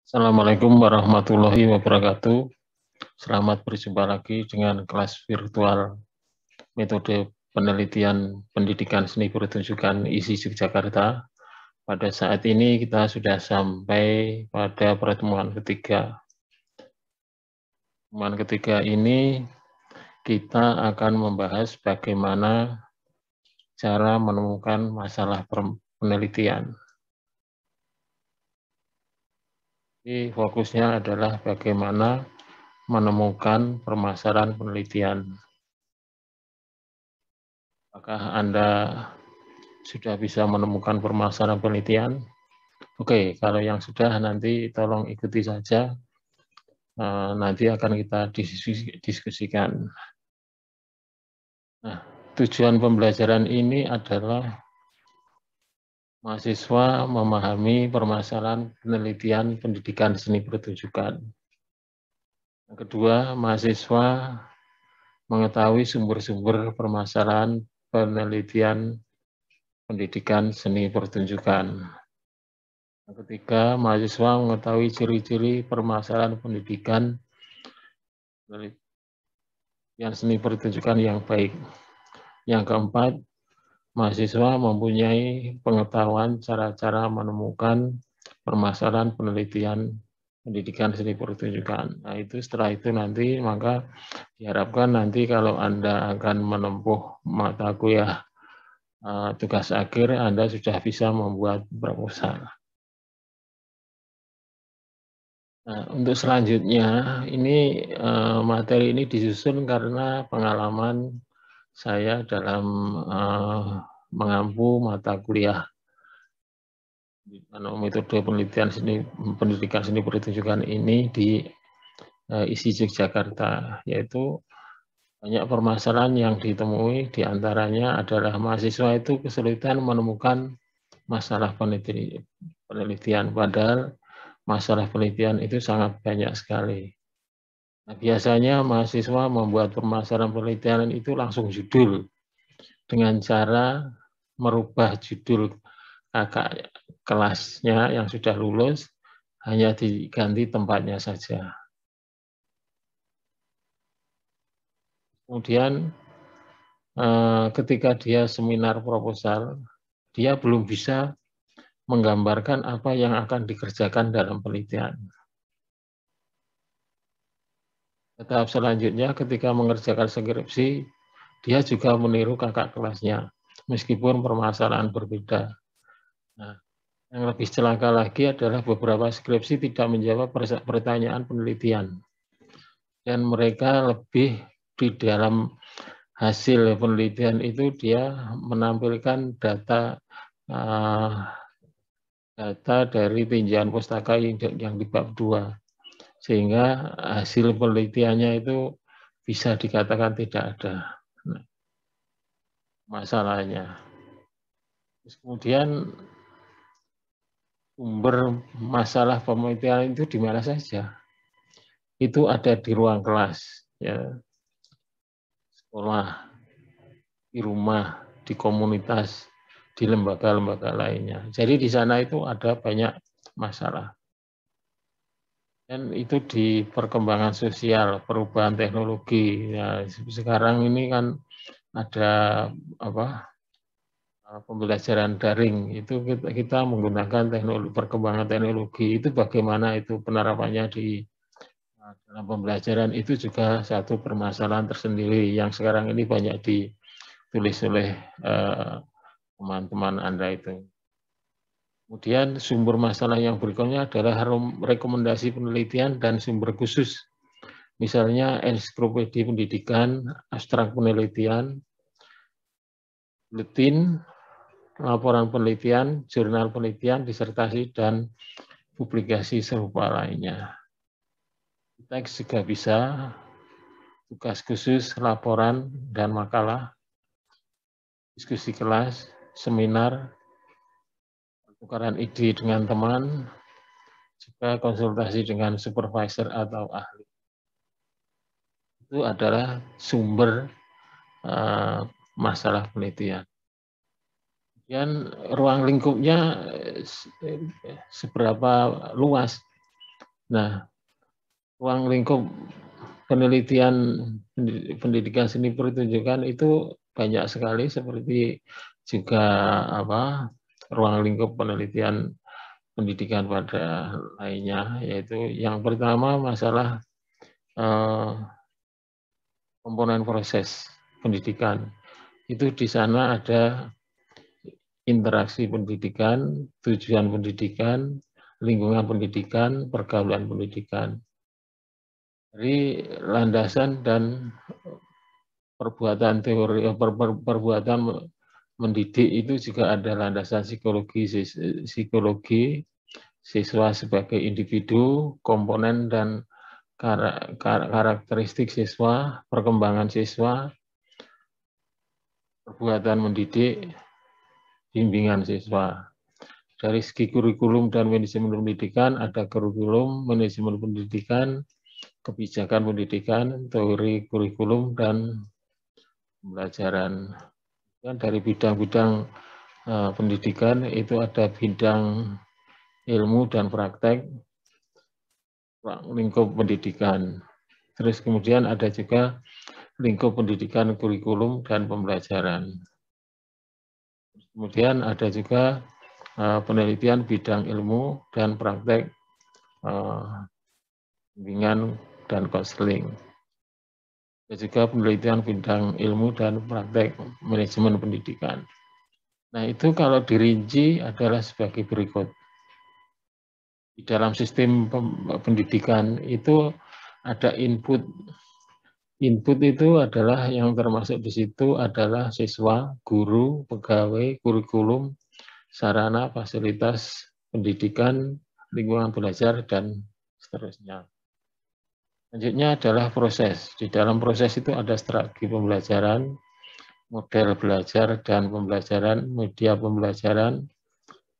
Assalamualaikum warahmatullahi wabarakatuh. Selamat berjumpa lagi dengan kelas virtual metode penelitian pendidikan seni pertunjukan ISI Yogyakarta. Pada saat ini kita sudah sampai pada pertemuan ketiga. Pertemuan ketiga ini kita akan membahas bagaimana cara menemukan masalah penelitian. Jadi fokusnya adalah bagaimana menemukan permasalahan penelitian. Apakah Anda sudah bisa menemukan permasalahan penelitian? Oke, kalau yang sudah nanti tolong ikuti saja. Nanti akan kita diskusikan. Nah, tujuan pembelajaran ini adalah mahasiswa memahami permasalahan penelitian pendidikan seni pertunjukan. Yang kedua, mahasiswa mengetahui sumber-sumber permasalahan penelitian pendidikan seni pertunjukan. Yang ketiga, mahasiswa mengetahui ciri-ciri permasalahan pendidikan seni pertunjukan yang baik. Yang keempat, mahasiswa mempunyai pengetahuan cara-cara menemukan permasalahan penelitian pendidikan seni pertunjukan. Nah, itu setelah itu nanti maka diharapkan nanti kalau Anda akan menempuh mata kuliah tugas akhir, Anda sudah bisa membuat proposal. Nah, untuk selanjutnya, ini materi ini disusun karena pengalaman saya dalam mengampu mata kuliah metode penelitian pendidikan seni pertunjukan ini di ISI Yogyakarta, yaitu banyak permasalahan yang ditemui, diantaranya adalah mahasiswa itu kesulitan menemukan masalah penelitian, padahal masalah penelitian itu sangat banyak sekali. Nah, biasanya mahasiswa membuat permasalahan penelitian itu langsung judul dengan cara merubah judul kakak kelasnya yang sudah lulus, hanya diganti tempatnya saja. Kemudian ketika dia seminar proposal, dia belum bisa menggambarkan apa yang akan dikerjakan dalam penelitian. Tahap selanjutnya ketika mengerjakan skripsi, dia juga meniru kakak kelasnya, meskipun permasalahan berbeda. Nah, yang lebih celaka lagi adalah beberapa skripsi tidak menjawab pertanyaan penelitian. Dan mereka lebih di dalam hasil penelitian itu dia menampilkan data dari tinjauan pustaka yang di bab 2. Sehingga hasil penelitiannya itu bisa dikatakan tidak ada masalahnya. Terus kemudian sumber masalah penelitian itu di mana saja? Itu ada di ruang kelas, ya, sekolah, di rumah, di komunitas, di lembaga-lembaga lainnya. Jadi di sana itu ada banyak masalah. Dan itu di perkembangan sosial, perubahan teknologi. Ya, sekarang ini kan ada pembelajaran daring, itu kita menggunakan teknologi, perkembangan teknologi. Itu bagaimana itu penerapannya di dalam pembelajaran, itu juga satu permasalahan tersendiri yang sekarang ini banyak ditulis oleh teman-teman Anda itu. Kemudian sumber masalah yang berikutnya adalah rekomendasi penelitian dan sumber khusus. Misalnya ensiklopedia pendidikan, abstrak penelitian, buletin, laporan penelitian, jurnal penelitian, disertasi, dan publikasi serupa lainnya. Teks juga bisa, tugas khusus, laporan, dan makalah, diskusi kelas, seminar, tukaran ide dengan teman, juga konsultasi dengan supervisor atau ahli. Itu adalah sumber masalah penelitian. Kemudian ruang lingkupnya seberapa luas. Nah, ruang lingkup penelitian pendidikan seni pertunjukan itu banyak sekali, seperti juga ruang lingkup penelitian pendidikan pada lainnya, yaitu yang pertama masalah komponen proses pendidikan. Itu di sana ada interaksi pendidikan, tujuan pendidikan, lingkungan pendidikan, pergaulan pendidikan. Dari landasan dan perbuatan teori, perbuatan mendidik itu juga ada landasan psikologi siswa sebagai individu, komponen dan karakteristik siswa, perkembangan siswa, perbuatan mendidik, bimbingan siswa. Dari segi kurikulum dan manajemen pendidikan, ada kurikulum, manajemen pendidikan, kebijakan pendidikan, teori kurikulum, dan pembelajaran. Dan dari bidang-bidang pendidikan itu ada bidang ilmu dan praktek, lingkup pendidikan. Terus kemudian ada juga lingkup pendidikan, kurikulum, dan pembelajaran. Kemudian ada juga penelitian bidang ilmu dan praktek, bimbingan dan konseling. Ada juga penelitian bidang ilmu dan praktek manajemen pendidikan. Nah, itu kalau dirinci adalah sebagai berikut. Di dalam sistem pendidikan itu ada input. Input itu adalah yang termasuk di situ adalah siswa, guru, pegawai, kurikulum, sarana, fasilitas pendidikan, lingkungan belajar, dan seterusnya. Selanjutnya adalah proses. Di dalam proses itu ada strategi pembelajaran, model belajar dan pembelajaran, media pembelajaran,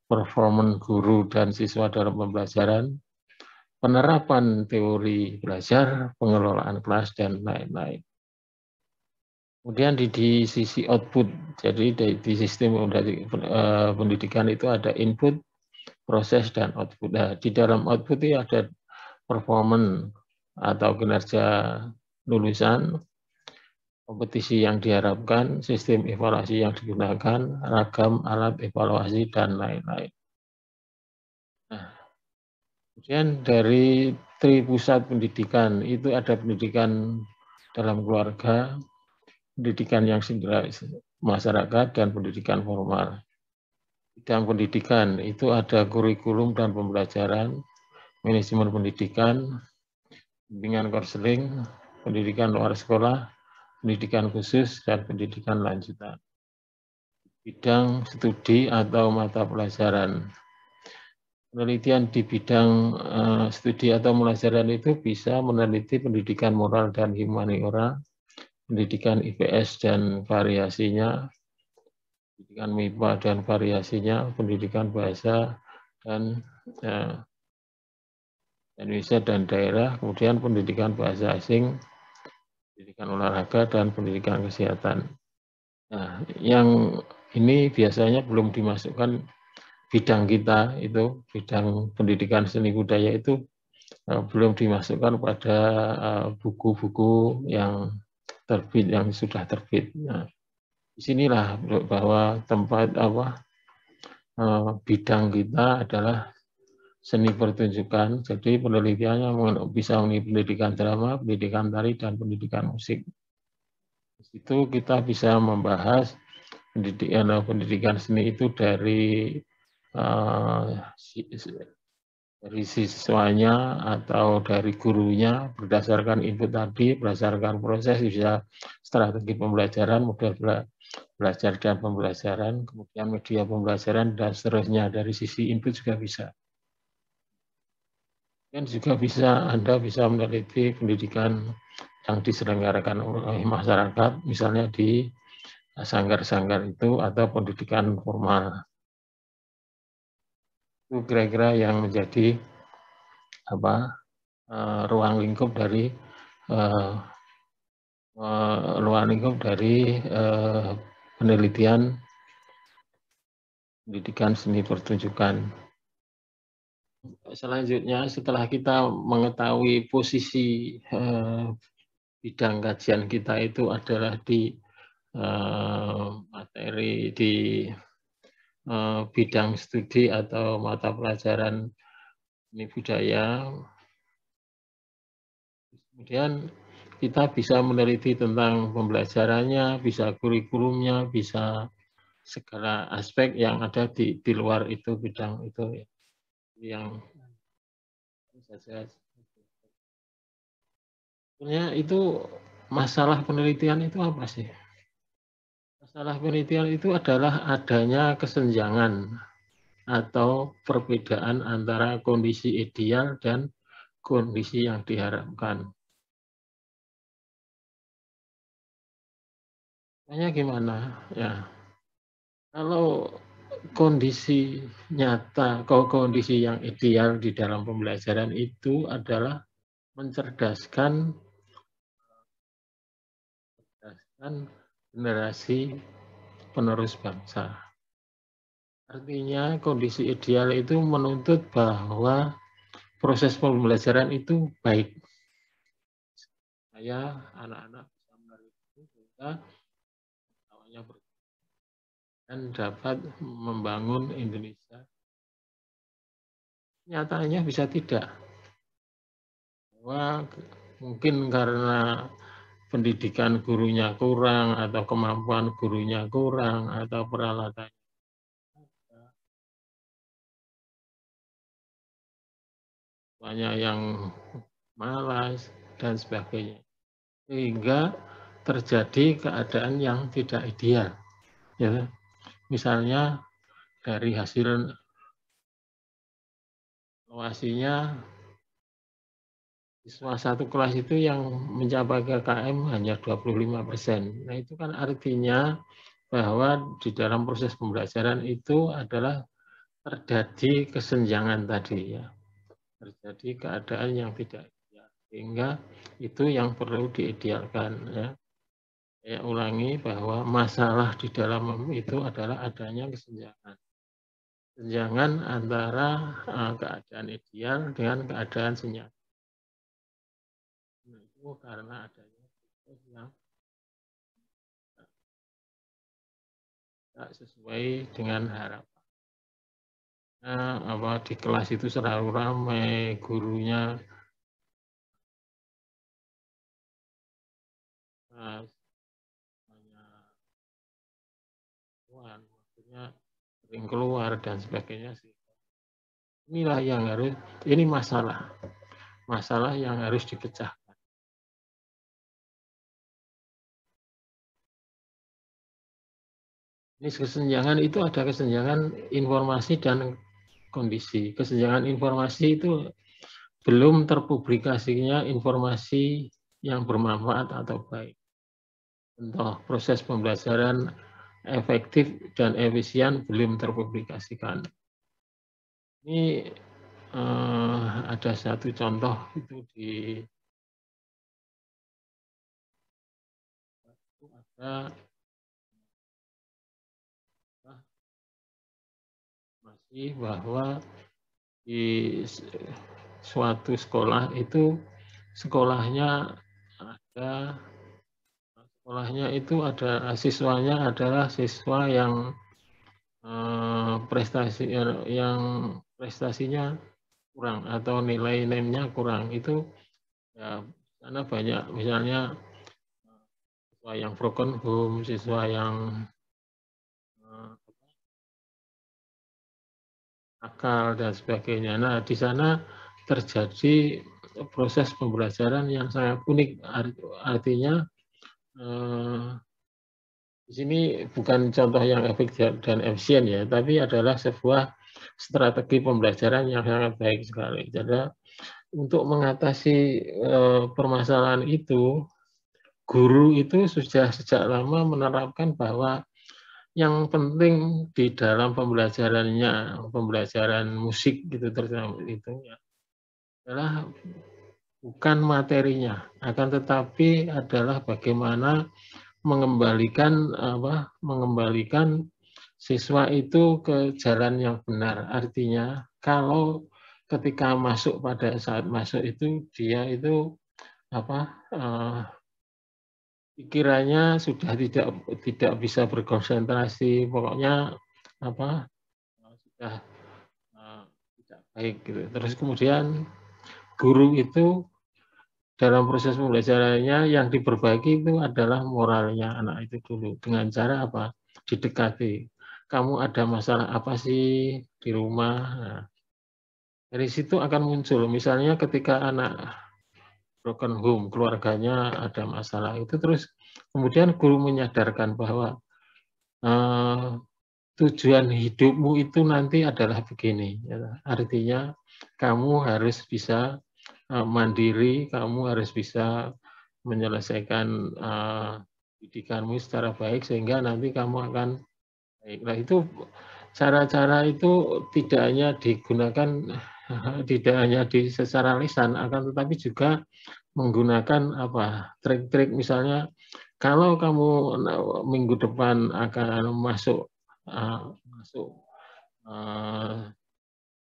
performan guru dan siswa dalam pembelajaran, penerapan teori belajar, pengelolaan kelas, dan lain-lain. Kemudian di sisi output, jadi di sistem pendidikan itu ada input, proses, dan output. Nah, di dalam output itu ada performan atau kinerja lulusan, kompetisi yang diharapkan, sistem evaluasi yang digunakan, ragam alat evaluasi, dan lain-lain. Nah, kemudian dari pusat pendidikan itu ada pendidikan dalam keluarga, pendidikan yang masyarakat, dan pendidikan formal. Bidang pendidikan itu ada kurikulum dan pembelajaran, manajemen pendidikan, bimbingan konseling, pendidikan luar sekolah, pendidikan khusus, dan pendidikan lanjutan. Bidang studi atau mata pelajaran. Penelitian di bidang studi atau pelajaran itu bisa meneliti pendidikan moral dan humaniora, pendidikan IPS dan variasinya, pendidikan MIPA dan variasinya, pendidikan bahasa dan Indonesia dan daerah, kemudian pendidikan bahasa asing, pendidikan olahraga, dan pendidikan kesehatan. Nah, yang ini biasanya belum dimasukkan bidang kita, itu bidang pendidikan seni budaya itu belum dimasukkan pada buku-buku yang terbit, yang sudah terbit. Nah, disinilah bahwa tempat bidang kita adalah seni pertunjukan, jadi penelitiannya bisa pendidikan drama, pendidikan tari, dan pendidikan musik. Di situ kita bisa membahas pendidikan seni itu dari siswanya atau dari gurunya berdasarkan input tadi, berdasarkan proses, bisa strategi pembelajaran, model belajar dan pembelajaran, kemudian media pembelajaran, dan seterusnya. Dari sisi input juga bisa. Dan juga Anda bisa meneliti pendidikan yang diselenggarakan oleh masyarakat, misalnya di sanggar-sanggar itu, atau pendidikan formal. Itu kira-kira yang menjadi ruang lingkup dari penelitian pendidikan seni pertunjukan. Selanjutnya setelah kita mengetahui posisi bidang kajian kita itu adalah di materi di bidang studi atau mata pelajaran seni budaya, kemudian kita bisa meneliti tentang pembelajarannya, bisa kurikulumnya, bisa segala aspek yang ada di luar itu bidang itu yang saja. Sebenarnya itu masalah penelitian itu apa sih? Masalah penelitian itu adalah adanya kesenjangan atau perbedaan antara kondisi ideal dan kondisi yang diharapkan. Tanya gimana? Ya, kalau kondisi nyata, kondisi yang ideal di dalam pembelajaran itu adalah mencerdaskan generasi penerus bangsa. Artinya kondisi ideal itu menuntut bahwa proses pembelajaran itu baik. Saya anak-anak bisa meneliti sehingga awalnya dan dapat membangun Indonesia. Nyatanya bisa tidak. Bahwa mungkin karena pendidikan gurunya kurang atau kemampuan gurunya kurang atau peralatan banyak yang malas dan sebagainya, sehingga terjadi keadaan yang tidak ideal. Ya, misalnya dari hasil evaluasinya siswa satu kelas itu yang mencapai KKM hanya 25%. Nah, itu kan artinya bahwa di dalam proses pembelajaran itu adalah terjadi kesenjangan tadi ya. Terjadi keadaan yang tidak ideal. Sehingga itu yang perlu diidealkan ya. Saya ulangi bahwa masalah di dalam itu adalah adanya kesenjangan. Kesenjangan antara keadaan ideal dengan keadaan senyap. Nah, itu karena adanya proses yang tidak sesuai dengan harapan. Nah, di kelas itu selalu ramai, gurunya maksudnya sering keluar dan sebagainya sih. Inilah yang ini masalah yang harus dipecahkan. Ini kesenjangan itu ada kesenjangan informasi dan kondisi. Kesenjangan informasi itu belum terpublikasinya informasi yang bermanfaat atau baik. Contoh, proses pembelajaran efektif dan efisien belum terpublikasikan. Ini ada satu contoh itu di ada masih bahwa di suatu sekolah itu sekolahnya ada siswanya adalah siswa yang prestasinya kurang atau nilai-nilainya kurang. Itu ya karena banyak misalnya siswa yang broken home, siswa yang akal dan sebagainya. Nah, di sana terjadi proses pembelajaran yang sangat unik. Artinya di sini bukan contoh yang efektif dan efisien ya, tapi adalah sebuah strategi pembelajaran yang sangat baik sekali. Jadi untuk mengatasi permasalahan itu, guru itu sudah sejak lama menerapkan bahwa yang penting di dalam pembelajaran musik gitu terutama itu ya, adalah bukan materinya, akan tetapi adalah bagaimana mengembalikan siswa itu ke jalan yang benar. Artinya kalau ketika masuk, pada saat masuk itu dia itu pikirannya sudah tidak bisa berkonsentrasi, pokoknya sudah tidak baik gitu. Terus kemudian guru itu dalam proses pembelajarannya yang diperbaiki itu adalah moralnya anak itu dulu. Dengan cara apa? Didekati. Kamu ada masalah apa sih di rumah? Nah, dari situ akan muncul. Misalnya ketika anak broken home, keluarganya ada masalah itu, terus kemudian guru menyadarkan bahwa tujuan hidupmu itu nanti adalah begini. Artinya kamu harus bisa mandiri, kamu harus bisa menyelesaikan pendidikanmu secara baik sehingga nanti kamu akan baik. Nah, itu cara-cara itu tidak hanya digunakan secara lisan, akan tetapi juga menggunakan trik-trik, misalnya kalau kamu minggu depan akan masuk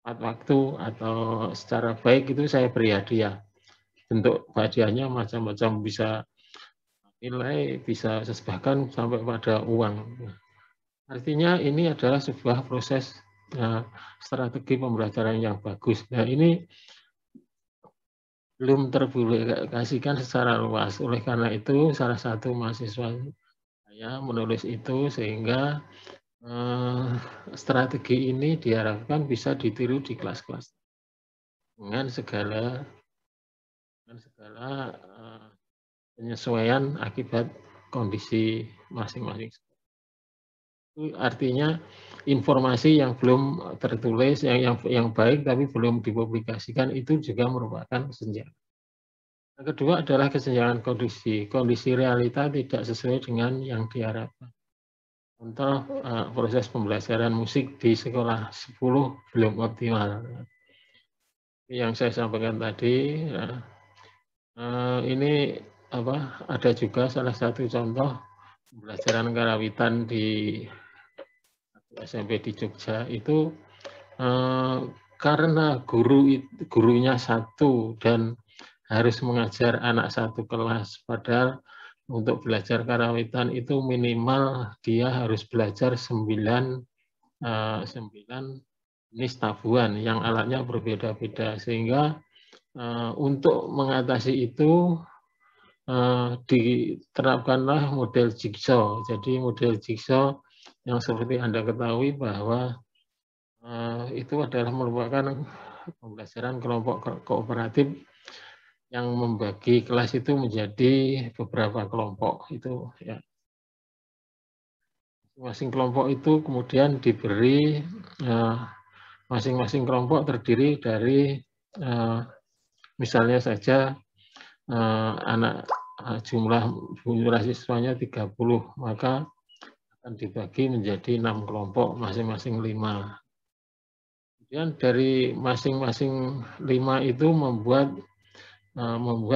tepat waktu atau secara baik, itu saya beri hadiah. Bentuk hadiahnya macam-macam, bisa nilai, bisa bahkan sampai pada uang. Artinya ini adalah sebuah proses strategi pembelajaran yang bagus. Nah, ini belum terpublikasikan secara luas. Oleh karena itu, salah satu mahasiswa saya menulis itu sehingga strategi ini diharapkan bisa ditiru di kelas-kelas dengan segala penyesuaian akibat kondisi masing-masing. Itu artinya informasi yang belum tertulis, yang baik tapi belum dipublikasikan, itu juga merupakan kesenjangan. Yang kedua adalah kesenjangan kondisi realita tidak sesuai dengan yang diharapkan. Contoh, proses pembelajaran musik di sekolah 10 belum optimal. Yang saya sampaikan tadi, ini ada juga salah satu contoh pembelajaran karawitan di SMP di Jogja itu, karena gurunya satu dan harus mengajar anak satu kelas, padahal untuk belajar karawitan itu minimal dia harus belajar 9 jenis tabuhan yang alatnya berbeda-beda, sehingga untuk mengatasi itu diterapkanlah model jigsaw. Jadi model jigsaw yang seperti Anda ketahui bahwa itu adalah merupakan pembelajaran kelompok kooperatif yang membagi kelas itu menjadi beberapa kelompok. Itu ya, masing-masing kelompok itu kemudian diberi, masing-masing kelompok terdiri dari misalnya saja jumlah siswanya 30, maka akan dibagi menjadi 6 kelompok, masing-masing 5. Kemudian dari masing-masing 5 itu membuat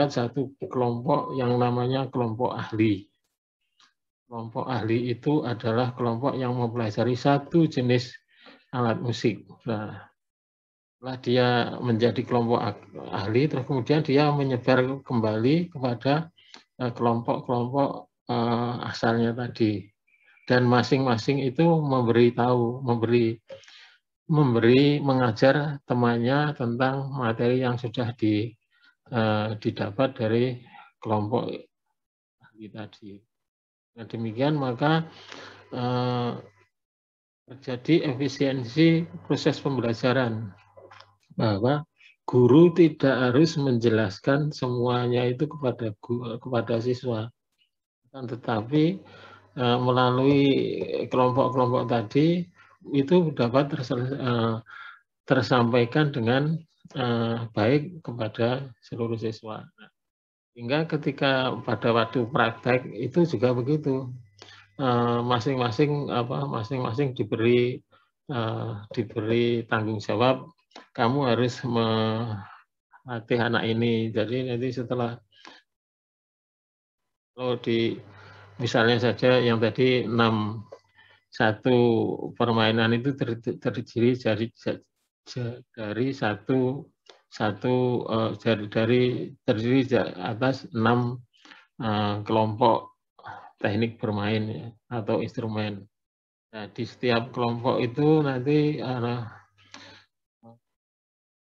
satu kelompok yang namanya kelompok ahli. Kelompok ahli itu adalah kelompok yang mempelajari satu jenis alat musik. Nah, setelah dia menjadi kelompok ahli, terus kemudian dia menyebar kembali kepada kelompok-kelompok asalnya tadi. Dan masing-masing itu mengajar temannya tentang materi yang sudah didapat dari kelompok ahli tadi. Nah, demikian maka terjadi efisiensi proses pembelajaran, bahwa guru tidak harus menjelaskan semuanya itu kepada siswa, tetapi melalui kelompok-kelompok tadi itu dapat tersampaikan dengan baik kepada seluruh siswa. Hingga ketika pada waktu praktek itu juga begitu, masing-masing diberi tanggung jawab, kamu harus melatih anak ini. Jadi nanti setelah, kalau misalnya saja yang tadi 6 satu permainan itu terdiri dari terdiri atas 6 kelompok teknik bermain ya, atau instrumen. Nah, di setiap kelompok itu nanti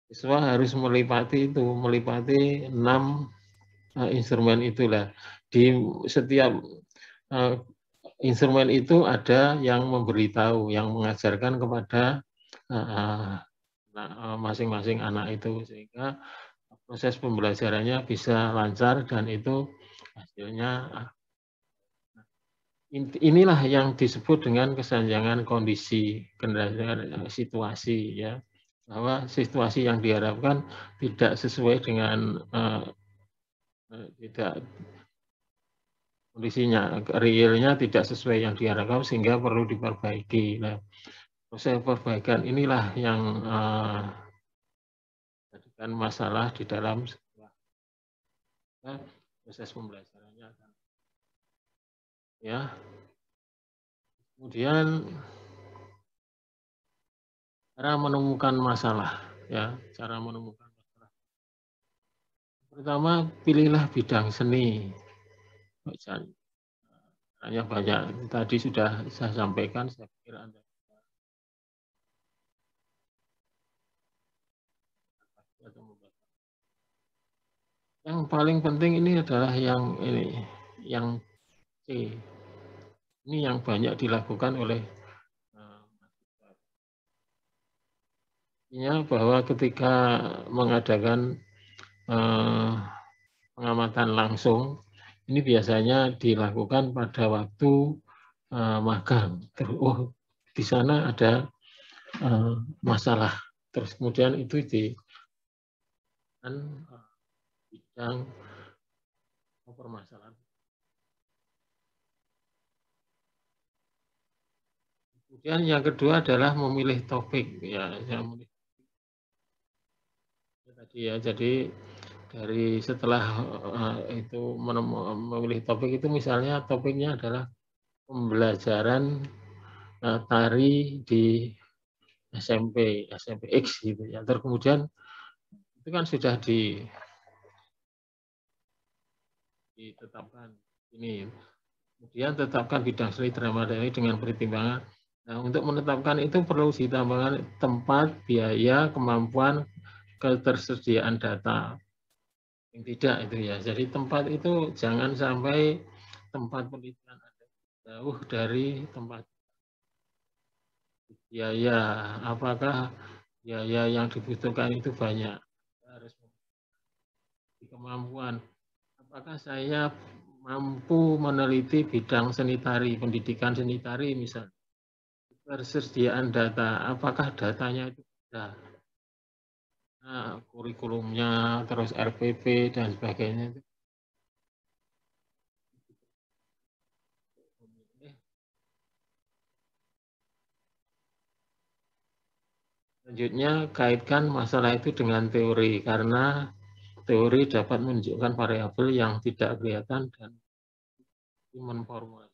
siswa harus melipati 6 instrumen itulah. Di setiap instrumen itu ada yang memberitahu, yang mengajarkan kepada masing-masing anak itu, sehingga proses pembelajarannya bisa lancar dan itu hasilnya. Inilah yang disebut dengan kesenjangan kondisi, situasi ya, bahwa situasi yang diharapkan tidak sesuai dengan tidak kondisinya, realnya tidak sesuai yang diharapkan sehingga perlu diperbaiki. Nah, proses perbaikan inilah yang jadikan masalah di dalam sebuah proses pembelajarannya. Ya, kemudian cara menemukan masalah, ya, cara menemukan masalah. Pertama, pilihlah bidang seni. Caranya banyak. Tadi sudah saya sampaikan, saya pikir Anda. Yang paling penting ini adalah yang C. Ini yang banyak dilakukan oleh bahwa ketika mengadakan pengamatan langsung, ini biasanya dilakukan pada waktu magang. Oh, di sana ada masalah. Terus kemudian itu di bidang permasalahan. Kemudian yang kedua adalah memilih topik, ya, tadi ya. Jadi dari setelah itu memilih topik itu, misalnya topiknya adalah pembelajaran tari di SMP X gitu ya. Terus kemudian itu kan sudah ditetapkan ini. Kemudian tetapkan bidang seni drama ini dengan pertimbangan. Nah, untuk menetapkan itu perlu ditambahkan tempat, biaya, kemampuan, ketersediaan data. Yang tidak itu ya. Jadi tempat itu jangan sampai tempat penelitian ada jauh dari tempat. Biaya, apakah biaya yang dibutuhkan itu banyak? Harus kemampuan. Apakah saya mampu meneliti bidang seni tari, pendidikan seni tari misalnya? Ketersediaan data, apakah datanya itu ada? Nah, kurikulumnya, terus RPP dan sebagainya. Selanjutnya, kaitkan masalah itu dengan teori, karena teori dapat menunjukkan variabel yang tidak kelihatan dan menformulasikan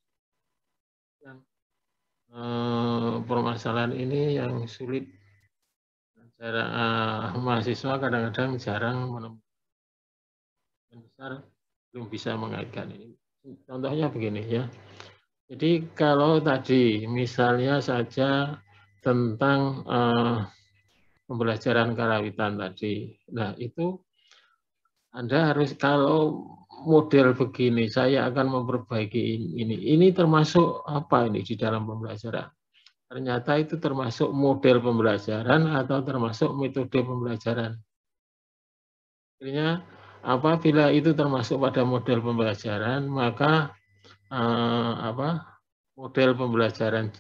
permasalahan ini yang sulit. Mahasiswa kadang-kadang jarang menemukan, besar belum bisa mengaitkan ini. Contohnya begini ya. Jadi kalau tadi misalnya saja tentang pembelajaran karawitan tadi, nah itu Anda harus, kalau model begini, saya akan memperbaiki ini. Ini termasuk apa ini di dalam pembelajaran? Ternyata itu termasuk model pembelajaran atau termasuk metode pembelajaran. Akhirnya apabila itu termasuk pada model pembelajaran, maka model pembelajaran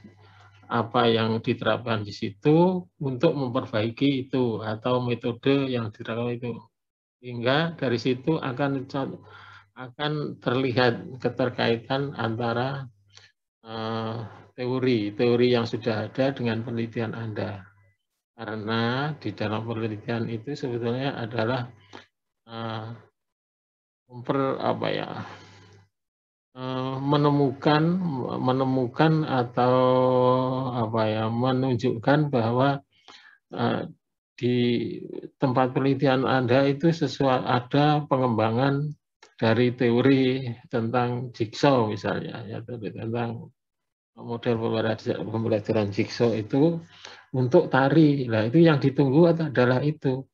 apa yang diterapkan di situ untuk memperbaiki itu, atau metode yang diterapkan itu. Hingga dari situ akan terlihat keterkaitan antara teori yang sudah ada dengan penelitian Anda. Karena di dalam penelitian itu sebetulnya adalah menemukan atau apa ya, menunjukkan bahwa di tempat penelitian Anda itu ada pengembangan dari teori tentang jigsaw misalnya, ya, tentang model pembelajaran jigsaw itu untuk tari. Nah, itu yang ditunggu adalah itu.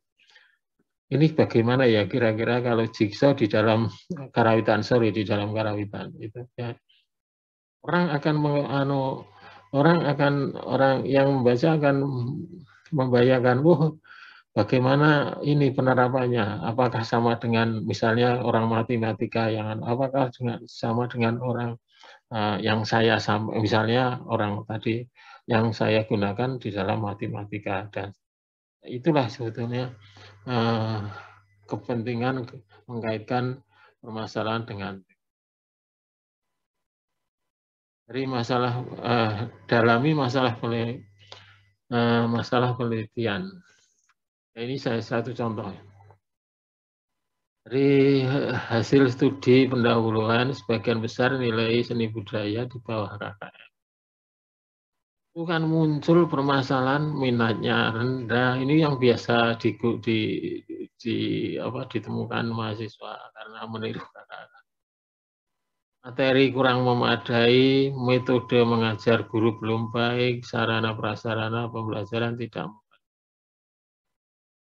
Ini bagaimana ya kira-kira kalau jigsaw di dalam karawitan, di dalam karawitan itu ya. Orang yang membaca akan membayangkan, bagaimana ini penerapannya? Apakah sama dengan misalnya orang matematika apakah sama dengan orang yang misalnya orang tadi yang saya gunakan di dalam matematika, dan itulah sebetulnya kepentingan mengkaitkan permasalahan dengan dari dalami masalah penelitian. Ini satu contoh. Dari hasil studi pendahuluan, sebagian besar nilai seni budaya di bawah KKM. Itu kan muncul permasalahan minatnya rendah. Ini yang biasa ditemukan mahasiswa karena meniru KKM. Materi kurang memadai, metode mengajar guru belum baik, sarana prasarana pembelajaran tidak.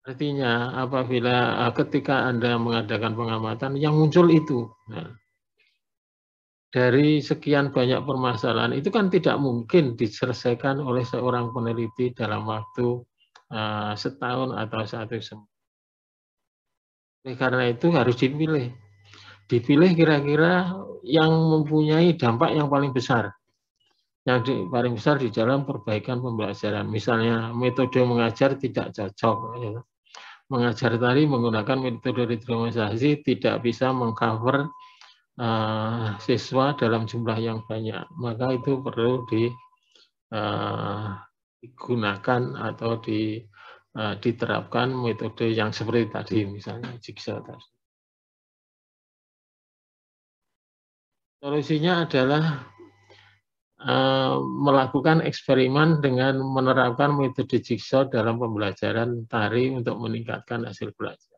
Artinya apabila ketika Anda mengadakan pengamatan yang muncul itu, dari sekian banyak permasalahan itu kan tidak mungkin diselesaikan oleh seorang peneliti dalam waktu setahun atau satu semester. Karena itu harus dipilih kira-kira yang mempunyai dampak yang paling besar. Yang paling besar di dalam perbaikan pembelajaran. Misalnya metode mengajar tidak cocok. Mengajar tari menggunakan metode retromisasi tidak bisa mengcover siswa dalam jumlah yang banyak. Maka itu perlu digunakan atau diterapkan metode yang seperti tadi, misalnya jigsaw tadi. Solusinya adalah melakukan eksperimen dengan menerapkan metode jigsaw dalam pembelajaran tari untuk meningkatkan hasil belajar.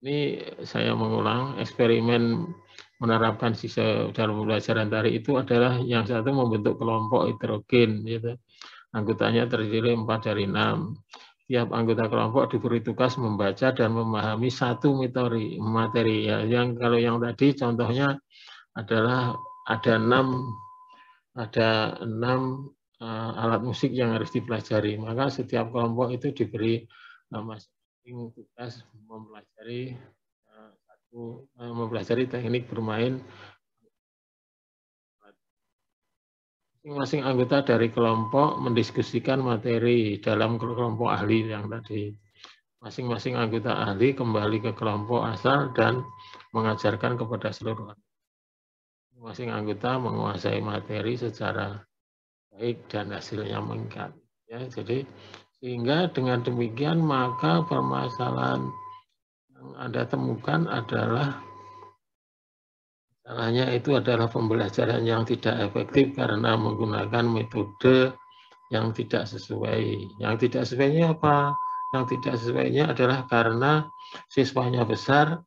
Ini saya mengulang, eksperimen menerapkan jigsaw dalam pembelajaran tari itu adalah yang satu membentuk kelompok heterogen, gitu. Anggotanya terdiri 4 dari 6. Tiap anggota kelompok diberi tugas membaca dan memahami satu materi. Ya, kalau yang tadi contohnya adalah ada 6 alat musik yang harus dipelajari. Maka setiap kelompok itu diberi masing-masing tugas mempelajari teknik bermain. Masing-masing anggota dari kelompok mendiskusikan materi dalam kelompok ahli yang tadi. Masing-masing anggota ahli kembali ke kelompok asal dan mengajarkan kepada seluruh anggota. Masing-masing anggota menguasai materi secara baik dan hasilnya meningkat. Ya, jadi sehingga dengan demikian maka permasalahan yang Anda temukan adalah salahnya itu adalah pembelajaran yang tidak efektif karena menggunakan metode yang tidak sesuai. Yang tidak sesuainya apa? Yang tidak sesuainya adalah karena siswanya besar,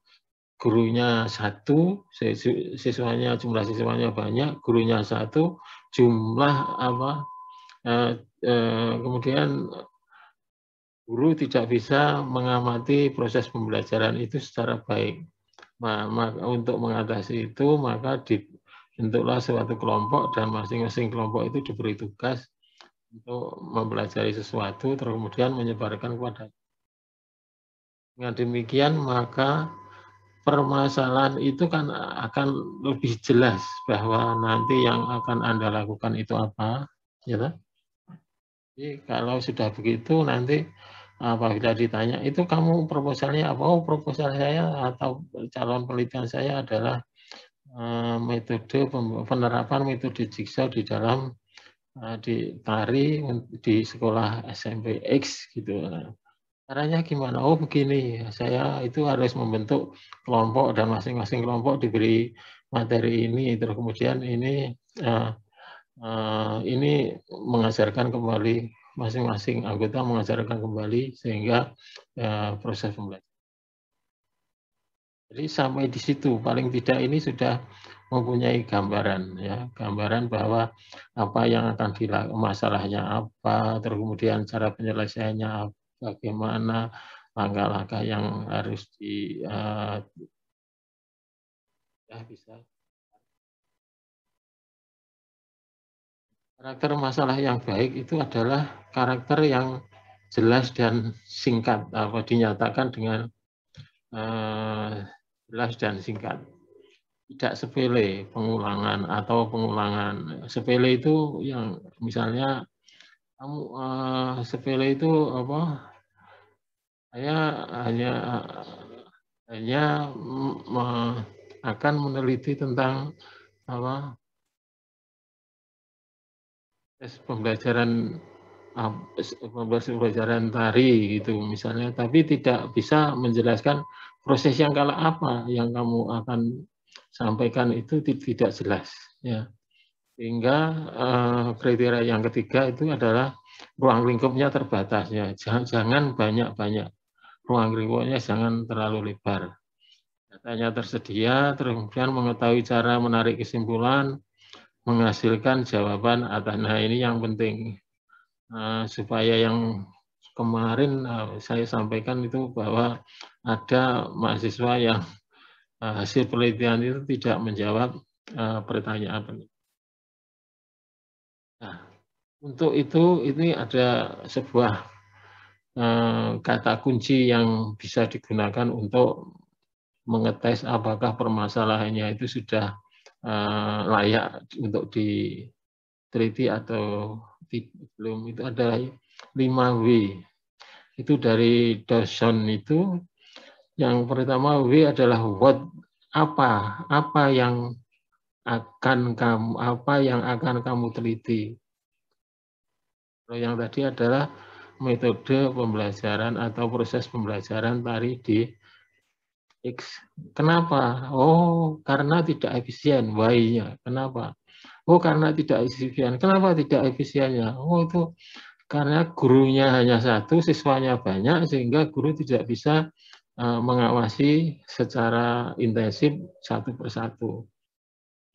gurunya satu, jumlah siswanya banyak, gurunya satu, kemudian guru tidak bisa mengamati proses pembelajaran itu secara baik. Untuk mengatasi itu, maka dibentuklah suatu kelompok dan masing-masing kelompok itu diberi tugas untuk mempelajari sesuatu, terus kemudian menyebarkan kepada. Dengan demikian, maka permasalahan itu kan akan lebih jelas bahwa nanti yang akan Anda lakukan itu apa. Ya. Jadi kalau sudah begitu, nanti apabila ditanya, itu kamu proposalnya apa? Oh, proposal saya atau calon penelitian saya adalah metode penerapan metode jigsaw di dalam di tari di sekolah SMP X gitu. Caranya gimana? Oh begini, saya itu harus membentuk kelompok dan masing-masing kelompok diberi materi ini, terus kemudian ini mengajarkan kembali, masing-masing anggota mengajarkan kembali sehingga proses pembelajaran. Jadi sampai di situ paling tidak ini sudah mempunyai gambaran ya, gambaran bahwa apa yang akan dilakukan, masalahnya apa, terus kemudian cara penyelesaiannya bagaimana, langkah-langkah yang harus ya bisa. Karakter masalah yang baik itu adalah karakter yang jelas dan singkat, dinyatakan dengan jelas dan singkat. Tidak sepele pengulangan atau pengulangan. Sepele itu yang misalnya kamu sepele itu apa? Saya hanya akan meneliti tentang apa? Pembelajaran pembelajaran tari gitu misalnya, tapi tidak bisa menjelaskan proses yang kala apa yang kamu akan sampaikan itu tidak jelas ya. Sehingga kriteria yang ketiga itu adalah ruang lingkupnya terbatas ya. Jangan banyak-banyak. Ruang lingkupnya jangan terlalu lebar. Datanya tersedia, terus kemudian mengetahui cara menarik kesimpulan, menghasilkan jawaban atas. Nah ini yang penting supaya yang kemarin saya sampaikan itu bahwa ada mahasiswa yang hasil penelitian itu tidak menjawab pertanyaan. Nah, untuk itu ini ada sebuah kata kunci yang bisa digunakan untuk mengetes apakah permasalahannya itu sudah layak untuk diteliti atau belum. Itu adalah 5W. Itu dari Dawson itu. Yang pertama W adalah what, apa yang akan kamu teliti. Yang tadi adalah metode pembelajaran atau proses pembelajaran tari di X. Kenapa? Oh, karena tidak efisien. Why-nya. Kenapa? Oh, karena tidak efisien. Kenapa tidak efisiennya? Oh, itu karena gurunya hanya satu, siswanya banyak, sehingga guru tidak bisa mengawasi secara intensif satu persatu.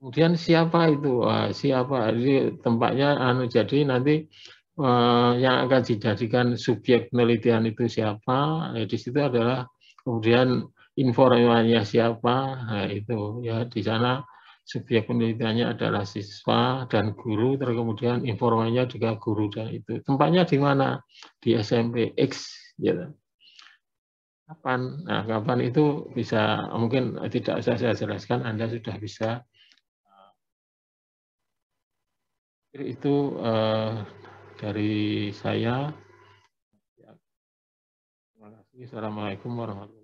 Kemudian siapa itu? Siapa? Jadi tempatnya jadi nanti yang akan dijadikan subjek penelitian itu siapa? Di situ adalah kemudian informasinya siapa? Nah, itu ya di sana subjek penelitiannya adalah siswa dan guru, terus kemudian informasinya juga guru dan itu. Tempatnya di mana? Di SMP X, gitu. Kapan? Nah, kapan itu bisa mungkin tidak usah saya jelaskan, Anda sudah bisa. Itu dari saya. Terima kasih. Assalamualaikum warahmatullahi wabarakatuh.